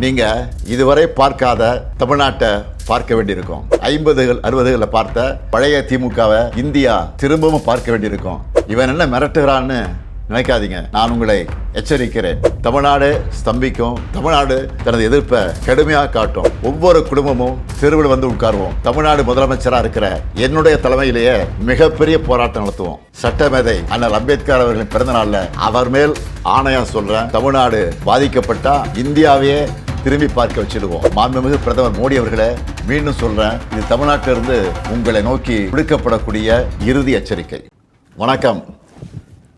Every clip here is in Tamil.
நீங்கள் இதுவரை பார்க்காத தமிழ்நாட்டை பார்க்க வேண்டியிருக்கும். 50கள் 60களில் பார்த்த பழைய திமுகவை இந்தியா திரும்பவும் பார்க்க வேண்டியிருக்கும். இவன் என்ன மிரட்டுகிறான்னு நினைக்காதீங்க. நான் உங்களை எச்சரிக்கிறேன். தமிழ்நாடு ஸ்தம்பிக்கும். தமிழ்நாடு தனது எதிர்ப்பை கடுமையாக காட்டும். ஒவ்வொரு குடும்பமும் தெருவில் வந்து உட்காருவோம். தமிழ்நாடு முதலமைச்சராக இருக்கிற என்னுடைய தலைமையிலேயே மிகப்பெரிய போராட்டம் நடத்துவோம். சட்டமேதை அண்ணல் அம்பேத்கர் அவர்களின் பிறந்த நாள்ல அவர் மேல் ஆணையா சொல்றேன், தமிழ்நாடு பாதிக்கப்பட்டா இந்தியாவையே திரும்பி பார்க்க வச்சிடுவோம். மாண்புமிகு பிரதமர் மோடி அவர்களே, மீண்டும் சொல்றேன், இது தமிழ்நாட்டிலிருந்து உங்களை நோக்கி விடுக்கப்படக்கூடிய இறுதி எச்சரிக்கை. வணக்கம்.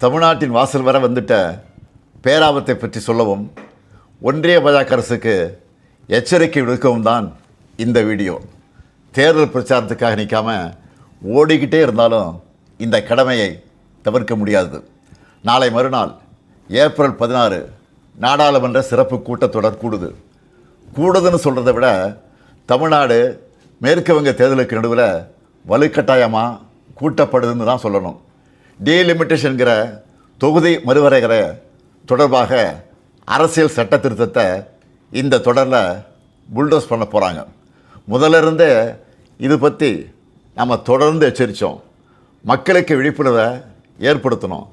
தமிழ்நாட்டின் வாசல் வர வந்துட்ட பேராபத்தை பற்றி சொல்லவும், ஒன்றிய பாஜக அரசுக்கு எச்சரிக்கை விடுக்கவும் தான் இந்த வீடியோ. தேர்தல் பிரச்சாரத்துக்காக நிற்காம ஓடிக்கிட்டே இருந்தாலும் இந்த கடமையை தவிர்க்க முடியாது. நாளை மறுநாள் ஏப்ரல் 16 நாடாளுமன்ற சிறப்பு கூட்டத்தொடர் கூடுதுன்னு சொல்கிறத விட தமிழ்நாடு மேற்கு வங்க தேர்தலுக்கு நடுவில் வலுக்கட்டாயமாக கூட்டப்படுதுன்னு தான் சொல்லணும். டீலிமிட்டேஷன்கிற தொகுதி மறுவரைகிற தொடர்பாக அரசியல் சட்ட திருத்தத்தை இந்த தொடரில் புல்டோஸ் பண்ண போகிறாங்க. முதல்ல இருந்தே இது பற்றி நம்ம தொடர்ந்து எச்சரித்தோம். மக்களுக்கு விழிப்புணர்வை ஏற்படுத்தணும்.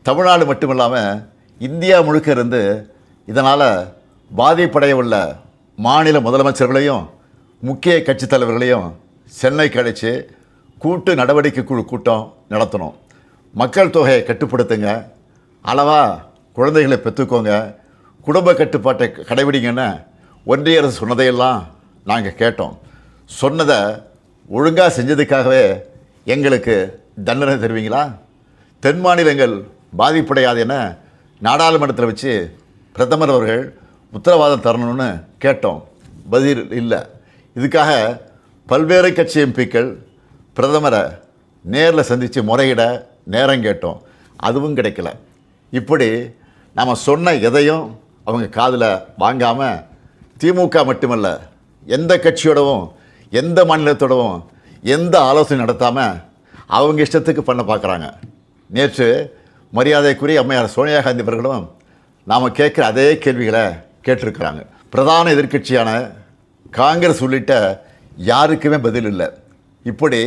தமிழ்நாடு மட்டும் இல்லாமல் இந்தியா முழுக்க இருந்து இதனால் பாதிப்படைய உள்ள மாநில முதலமைச்சர்களையும் முக்கிய கட்சித் தலைவர்களையும் சென்னைக்கு அழைச்சி கூட்டு நடவடிக்கை குழு கூட்டம் நடத்தணும். மக்கள் தொகையை கட்டுப்படுத்துங்க, அளவாக குழந்தைகளை பெற்றுக்கோங்க, குடும்ப கட்டுப்பாட்டை கடைபிடிங்கன்னு ஒன்றிய அரசு சொன்னதையெல்லாம் நாங்கள் கேட்டோம். சொன்னதை ஒழுங்காக செஞ்சதுக்காகவே எங்களுக்கு தண்டனை தருவீங்களா? தென் மாநிலங்கள் பாதிப்படையாது என நாடாளுமன்றத்தில் வச்சு பிரதமர் அவர்கள் உத்தரவாதம் தரணும்னு கேட்டோம். பதில் இல்லை. இதுக்காக பல்வேறு கட்சி எம்பிக்கள் பிரதமரை நேரில் சந்தித்து முறையிட நேரம் கேட்டோம். அதுவும் கிடைக்கல. இப்படி நம்ம சொன்ன எதையும் அவங்க காதில் வாங்காமல் திமுக மட்டுமல்ல, எந்த கட்சியோடவும் எந்த மாநிலத்தோடவும் எந்த ஆலோசனை நடத்தாமல் அவங்க இஷ்டத்துக்கு பண்ண பார்க்குறாங்க. நேற்று மரியாதைக்குரிய அம்மையார் சோனியா காந்தி அவர்களும் நாம் கேட்குற அதே கேள்விகளை கேட்டிருக்கிறாங்க. பிரதான எதிர்க்கட்சியான காங்கிரஸ் உள்ளிட்ட யாருக்குமே பதில் இல்லை. இப்படி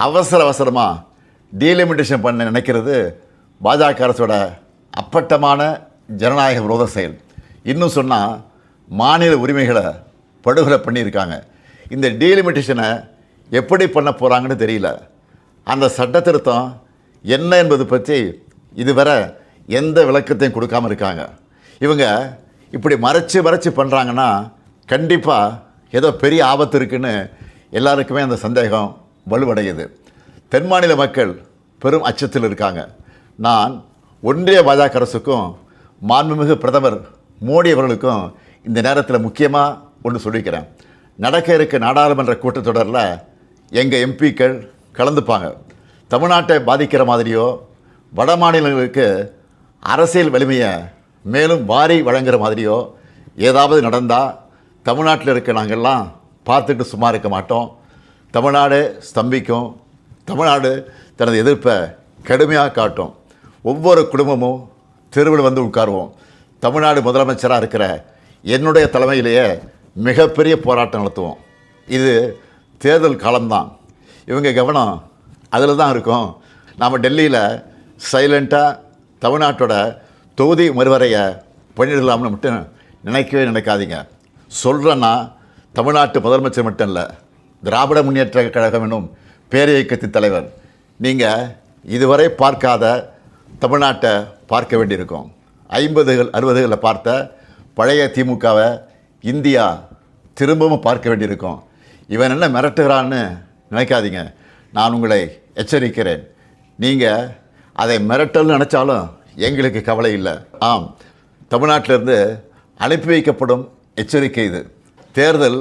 அவசரமாக டீலிமிட்டேஷன் பண்ண நினைக்கிறது பாஜக அரசோட அப்பட்டமான ஜனநாயக விரோத செயல். இன்னும் சொன்னால் மாநில உரிமைகளை படுகொலை பண்ணியிருக்காங்க. இந்த டீலிமிட்டேஷனை எப்படி பண்ண போகிறாங்கன்னு தெரியல. அந்த சட்ட திருத்தம் என்ன என்பது பற்றி இதுவரை எந்த விளக்கத்தையும் கொடுக்காமல் இருக்காங்க. இவங்க இப்படி மறைச்சு பண்ணுறாங்கன்னா கண்டிப்பாக ஏதோ பெரிய ஆபத்து இருக்குன்னு எல்லாருக்குமே அந்த சந்தேகம் வலுவடையுது. தென் மாநில மக்கள் பெரும் அச்சத்தில் இருக்காங்க. நான் ஒன்றிய பாஜக அரசுக்கும் மாண்புமிகு பிரதமர் மோடி அவர்களுக்கும் இந்த நேரத்தில் முக்கியமாக ஒன்று சொல்லிக்கிறேன். நடக்க இருக்க நாடாளுமன்ற கூட்டத்தொடரில் எங்கள் எம்பிக்கள் கலந்துப்பாங்க. தமிழ்நாட்டை பாதிக்கிற மாதிரியோ வட மாநிலங்களுக்கு அரசியல் வலிமையை மேலும் வாரி வழங்குகிற மாதிரியோ ஏதாவது நடந்தால் தமிழ்நாட்டில் இருக்க நாங்கள்லாம் பார்த்துட்டு சும்மா இருக்க மாட்டோம். தமிழ்நாடு ஸ்தம்பிக்கும். தமிழ்நாடு தனது எதிர்ப்பை கடுமையாக காட்டும். ஒவ்வொரு குடும்பமும் தெருவில் வந்து உட்காருவோம். தமிழ்நாடு முதலமைச்சராக இருக்கிற என்னுடைய தலைமையிலேயே மிகப்பெரிய போராட்டம் நடத்துவோம். இது தேர்தல் காலம்தான். இவங்க கவனம் அதில் தான் இருக்கும். நாம் டெல்லியில் சைலண்ட்டாக தமிழ்நாட்டோட தொகுதி மறுவரையை பண்ணிடலாம்னு மட்டும் நினைக்காதீங்க. சொல்கிறேன்னா தமிழ்நாட்டு முதலமைச்சர் மட்டும் இல்லை, திராவிட முன்னேற்ற கழகம் என்னும் பேரியக்கத்தின் தலைவர். நீங்கள் இதுவரை பார்க்காத தமிழ்நாட்டை பார்க்க வேண்டியிருக்கும். 50கள் 60களில் பார்த்த பழைய திமுகவை இந்தியா திரும்பவும் பார்க்க வேண்டியிருக்கும். இவன் என்ன மிரட்டுகிறான்னு நினைக்காதீங்க. நான் உங்களை எச்சரிக்கிறேன். நீங்கள் அதை மிரட்டல்னு நினச்சாலும் எங்களுக்கு கவலை இல்லை. ஆம், தமிழ்நாட்டிலிருந்து அனுப்பி வைக்கப்படும் எச்சரிக்கை இது. தேர்தல்,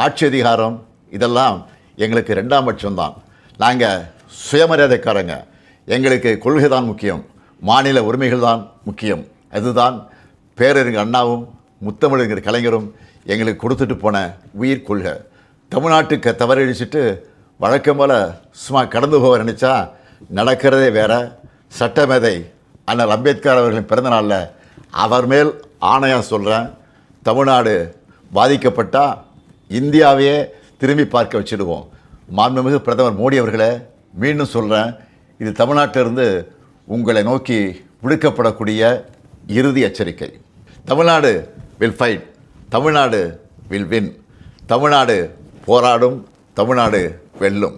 ஆட்சி அதிகாரம் இதெல்லாம் எங்களுக்கு 2ஆம் பட்சம்தான். நாங்கள் சுயமரியாதைக்காரங்க. எங்களுக்கு கொள்கை தான் முக்கியம், மாநில உரிமைகள் தான் முக்கியம். அதுதான் பேரறிஞர் அண்ணாவும் முத்தமிழறிஞர் கலைஞரும் எங்களுக்கு கொடுத்துட்டு போன உயிர் கொள்கை. தமிழ்நாட்டுக்கு தவறழிச்சிட்டு வழக்கம் போல் சும்மா கடந்து போக நினச்சா நடக்கிறதே வேறு. சட்டமேதை அண்ணல் அம்பேத்கர் அவர்களின் பிறந்த நாளில் அவர் மேல் ஆணையாக சொல்கிறேன், தமிழ்நாடு பாதிக்கப்பட்டால் இந்தியாவையே திரும்பி பார்க்க வச்சுடுவோம். மாண்புமிகு பிரதமர் மோடி அவர்களை மீண்டும் சொல்கிறேன், இது தமிழ்நாட்டிலிருந்து உங்களை நோக்கி விடுக்கப்படக்கூடிய இறுதி எச்சரிக்கை. Tamil Nadu will fight, Tamil Nadu will win. Tamil Nadu போராடும், தமிழ்நாடு வெல்லும்.